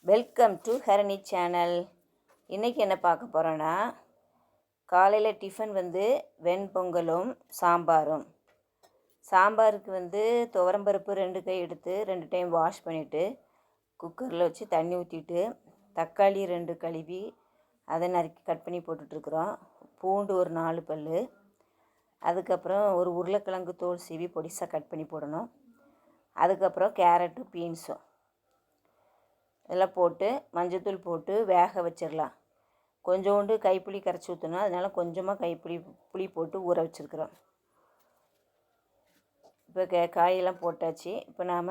Welcome to Harini channel. இன்றைக்கி என்ன பார்க்க போகிறோன்னா, காலையில் டிஃபன் வெண்பொங்கலும் சாம்பாரும். சாம்பாருக்கு துவரம்பருப்பு 2 கை எடுத்து 2 டைம் வாஷ் பண்ணிவிட்டு குக்கரில் வச்சு தண்ணி ஊற்றிட்டு தக்காளி 2 கழுவி அதை நறுக்கி கட் பண்ணி போட்டுட்ருக்குறோம். பூண்டு ஒரு 4 பல், அதுக்கப்புறம் ஒரு உருளைக்கிழங்கு தோல் சீவி பொடிசாக கட் பண்ணி போடணும். அதுக்கப்புறம் கேரட்டும் பீன்ஸும் இதெல்லாம் போட்டு மஞ்சத்தூள் போட்டு வேக வச்சிடலாம். கொஞ்சோண்டு கைப்புளி கரைச்சி ஊற்றணும், அதனால் கொஞ்சமாக புளி போட்டு ஊற வச்சுருக்குறோம். இப்போ காயெல்லாம் போட்டாச்சு. இப்போ நாம்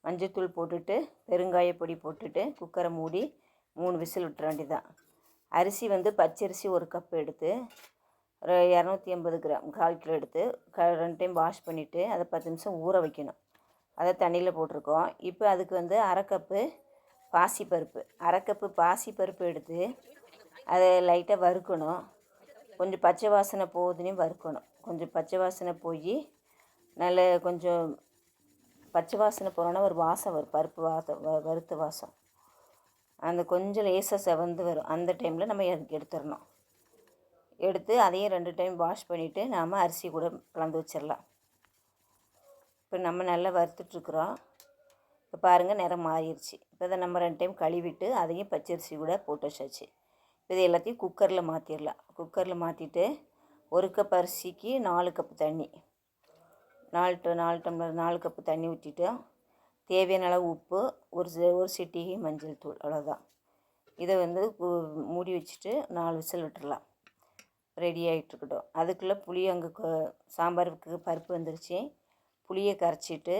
மஞ்சத்தூள் போட்டுட்டு பெருங்காயப்பொடி போட்டுட்டு குக்கரை மூடி 3 விசில் விட்டுற வேண்டியதான். அரிசி பச்சரிசி 1 கப் எடுத்து ஒரு 250 கிராம் 1/4 கிலோ எடுத்து 2 டைம் வாஷ் பண்ணிவிட்டு அதை 10 நிமிஷம் ஊற வைக்கணும். அதை தண்ணியில் போட்டிருக்கோம். இப்போ அதுக்கு 1/2 கப்பு பாசிப்பருப்பு, 1/2 கப்பு பாசிப்பருப்பு எடுத்து அதை லைட்டாக வறுக்கணும். கொஞ்சம் பச்சை வாசனை போகுதுன்னு வறுக்கணும். கொஞ்சம் பச்சை வாசனை போய் நல்ல கொஞ்சம் பச்சை வாசனை போனோன்னா ஒரு வாசம் வரும், பருப்பு வறுத்த வாசம். அந்த கொஞ்சம் லேசாக செவந்து வரும். அந்த டைமில் நம்ம அதுக்கு எடுத்துடணும். எடுத்து அதையும் 2 டைம் வாஷ் பண்ணிவிட்டு நாம் அரிசி கூட கலந்து வச்சிடலாம். இப்போ நம்ம நல்லா வறுத்துட்ருக்குறோம். இப்போ பாருங்கள், நிறம் மாறிடுச்சு. இப்போ இதை நம்ம 2 டைம் கழுவிட்டு அதையும் பச்சரிசி கூட போட்டு வச்சாச்சு. இது எல்லாத்தையும் குக்கரில் மாற்றிடலாம். குக்கரில் மாற்றிட்டு 1 கப் அரிசிக்கு 4 கப்பு தண்ணி, 4 டம்ளர் 4 கப்பு தண்ணி ஊற்றிட்டோம். தேவையான அளவு உப்பு, ஒரு சிட்டிகை மஞ்சள் தூள், அவ்வளோதான். இதை மூடி வச்சுட்டு 4 விசில் விட்டுடலாம். ரெடி ஆகிட்டுருக்கட்டும். அதுக்குள்ளே புளி அங்கே சாம்பாருக்கு பருப்பு வந்துருச்சு. புளியை கரைச்சிட்டு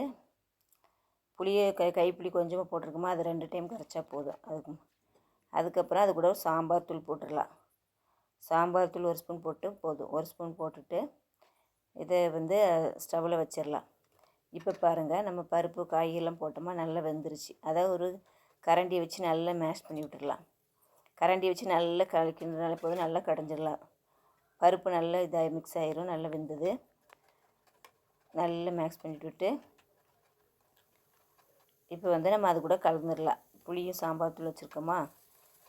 புளியை கைப்புளி கொஞ்சமாக போட்டிருக்குமா, அது 2 டைம் கரைச்சா போதும். அதுக்கப்புறம் அது கூட சாம்பார் தூள் போட்டுடலாம். சாம்பார் தூள் 1 ஸ்பூன் போட்டு போதும். 1 ஸ்பூன் போட்டுட்டு இதை ஸ்டவ்வில் வச்சிடலாம். இப்போ பாருங்கள், நம்ம பருப்பு காய்கறிலாம் போட்டோமா, நல்லா வெந்துருச்சு. அதை ஒரு கரண்டியை வச்சு நல்லா மேஷ் பண்ணி விட்டுடலாம். கரண்டியை வச்சு நல்லா கலக்கினால போதும், நல்லா கடைஞ்சிடலாம். பருப்பு நல்லா இதாக மிக்ஸ் ஆகிரும். நல்லா வெந்தது. நல்லா மேக்ஸ் பண்ணிட்டு விட்டு இப்போ நம்ம அது கூட கலந்துடலாம். புளியும் சாம்பார் தூள் வச்சுருக்கோமா,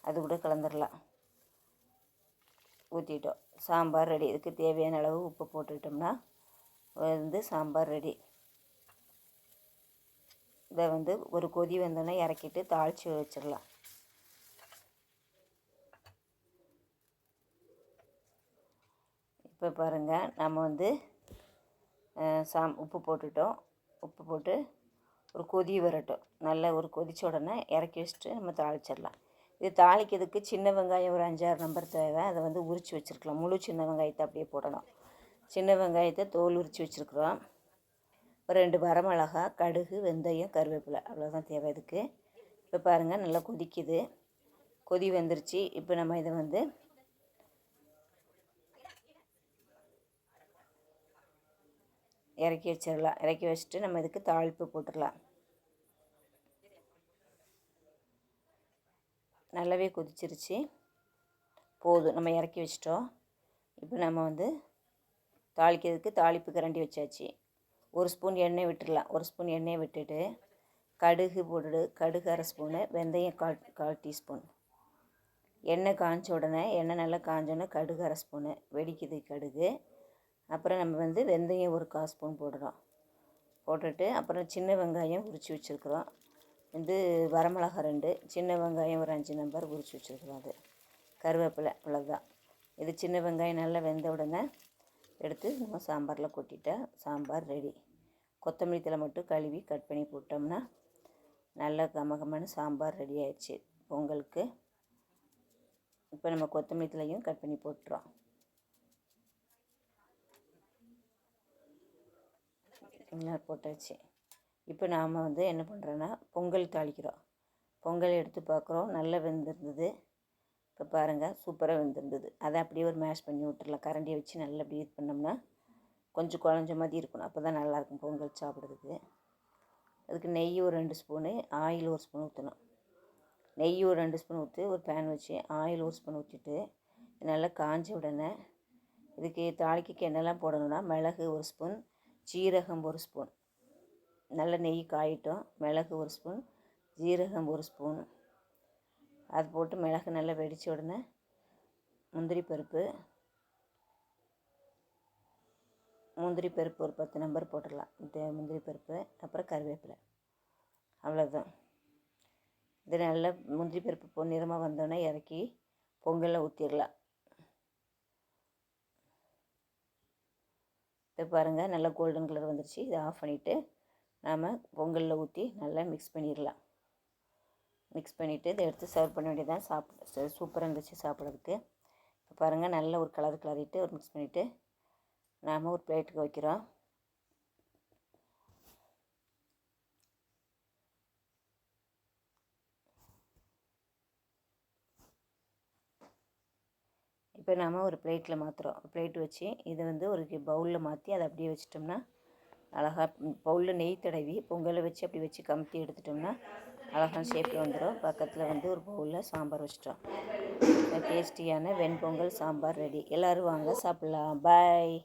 அது கூட கலந்துடலாம். ஊற்றிட்டோம். சாம்பார் ரெடி. இதுக்கு தேவையான அளவு உப்பு போட்டுக்கிட்டோம்னா சாம்பார் ரெடி. இதை ஒரு கொதி வந்தோடனே இறக்கிட்டு தாளித்து வச்சிடலாம். இப்போ பாருங்கள், நம்ம உப்பு போட்டுட்டோம். உப்பு போட்டு ஒரு கொதி வரட்டும். நல்லா ஒரு கொதிச்ச உடனே இறக்கி வச்சுட்டு நம்ம தாளிச்சிடலாம். இது தாளிக்கிறதுக்கு சின்ன வெங்காயம் ஒரு 5-6 நம்பர் தேவை. அதை உரித்து வச்சுருக்கலாம். முழு சின்ன வெங்காயத்தை அப்படியே போடணும். சின்ன வெங்காயத்தை தோல் உரித்து வச்சுருக்குறோம். ஒரு 2 வரமிளகா, கடுகு, வெந்தயம், கருவேப்பிலை, அவ்வளோதான் தேவை இதுக்கு. இப்போ பாருங்கள், நல்லா கொதிக்குது. கொதி வந்துருச்சு. இப்போ நம்ம இதை இறக்கி வச்சிடலாம். இறக்கி வச்சுட்டு நம்ம இதுக்கு தாளிப்பு போட்டுடலாம். நல்லாவே கொதிச்சிருச்சு. போதும், நம்ம இறக்கி வச்சிட்டோம். இப்போ நம்ம தாளிக்கிறதுக்கு தாளிப்பு கரண்டி வச்சாச்சு. 1 ஸ்பூன் எண்ணெய் விட்டுடலாம். 1 ஸ்பூன் எண்ணெயை விட்டுட்டு கடுகு போட்டுடு. கடுகு 1/2 ஸ்பூனு, வெந்தயம் 1/4 டீஸ்பூன். எண்ணெய் காய்ஞ்ச உடனே, எண்ணெய் நல்லா காஞ்சோடனே கடுகு 1/2 ஸ்பூனு வெடிக்குது கடுகு. அப்புறம் நம்ம வெந்தயம் ஒரு 1/4 ஸ்பூன் போடுறோம். போட்டுட்டு அப்புறம் சின்ன வெங்காயம் உரித்து வச்சுருக்குறோம். வரமிளகா 2, சின்ன வெங்காயம் ஒரு 5 நம்பர் உரித்து வச்சுருக்குறோம். அது கருவேப்பிலை, அவ்வளோதான். இது சின்ன வெங்காயம் நல்லா வெந்த உடனே எடுத்து நம்ம சாம்பாரில் கொட்டிட்டா சாம்பார் ரெடி. கொத்தமல்லி தழை மட்டும் கழுவி கட் பண்ணி போட்டோம்னா நல்லா கமகமான சாம்பார் ரெடி ஆயிடுச்சு பொங்கலுக்கு. இப்போ நம்ம கொத்தமல்லி தழையும் கட் பண்ணி போட்டுறோம். எல்லாம் போட்டாச்சு. இப்போ நாம் என்ன பண்ணுறோன்னா, பொங்கல் தாளிக்கிறோம். பொங்கல் எடுத்து பார்க்குறோம், நல்லா வெந்திருந்தது. இப்போ பாருங்கள், சூப்பராக வெந்திருந்தது. அதை அப்படியே ஒரு மேஷ் பண்ணி விட்டுறலாம். கரண்டியை வச்சு நல்லா அப்படி இது பண்ணோம்னா கொஞ்சம் குழஞ்ச மாதிரி இருக்கணும். அப்போ தான் நல்லாயிருக்கும் பொங்கல் சாப்பிட்றதுக்கு. அதுக்கு நெய் ஒரு 2 ஸ்பூனு, ஆயில் 1 ஸ்பூன் ஊற்றணும். நெய் ஒரு 2 ஸ்பூன் ஊற்றி ஒரு பேன் வச்சு ஆயில் 1 ஸ்பூன் ஊற்றிட்டு நல்லா காஞ்ச உடனே இதுக்கு தாளிக்கு என்னெல்லாம் போடணும்னா, மிளகு 1 ஸ்பூன், ஜீரகம் 1 ஸ்பூன். நல்ல நெய் காயிட்டும். மிளகு 1 ஸ்பூன், ஜீரகம் 1 ஸ்பூன், அது போட்டு மிளகு நல்லா வெடித்த உடனே முந்திரி பருப்பு ஒரு 10 நம்பர் போட்டுடலாம். முந்திரி பருப்பு, அப்புறம் கருவேப்பிலை, அவ்வளோதான். இது நல்லா முந்திரி பருப்பு பொன்னிறமாக வந்தோடனே இறக்கி பொங்கலில் ஊற்றிடலாம். இப்போ பாருங்கள், நல்லா கோல்டன் கலர் வந்துருச்சு. இதை ஆஃப் பண்ணிவிட்டு நாம் பொங்கலில் ஊற்றி நல்லா மிக்ஸ் பண்ணிடலாம். மிக்ஸ் பண்ணிவிட்டு இதை எடுத்து சர்வ் பண்ண வேண்டியதான். சூப்பராக இருந்துச்சு சாப்பிட்றதுக்கு. இப்போ பாருங்கள், நல்ல ஒரு கலர் கிளறிட்டு ஒரு மிக்ஸ் பண்ணிவிட்டு நாம் ஒரு பிளேட்டுக்கு வைக்கிறோம். இப்போ நாம் ஒரு பிளேட்டில் மாற்றுறோம். பிளேட்டு வச்சு இதை வந்து ஒரு பவுலில் மாற்றி அதை அப்படியே வச்சிட்டோம்னா அழகாக பவுலில் நெய் தடவி பொங்கலை வச்சு அப்படி வச்சு கமுத்தி எடுத்துட்டோம்னா அழகான ஷேப்பில் வந்துடும். பக்கத்தில் வந்து ஒரு பவுலில் சாம்பார் வச்சிட்டோம். டேஸ்டியான வெண்பொங்கல் சாம்பார் ரெடி. எல்லோரும் வாங்க சாப்பிட்லாம். பாய்.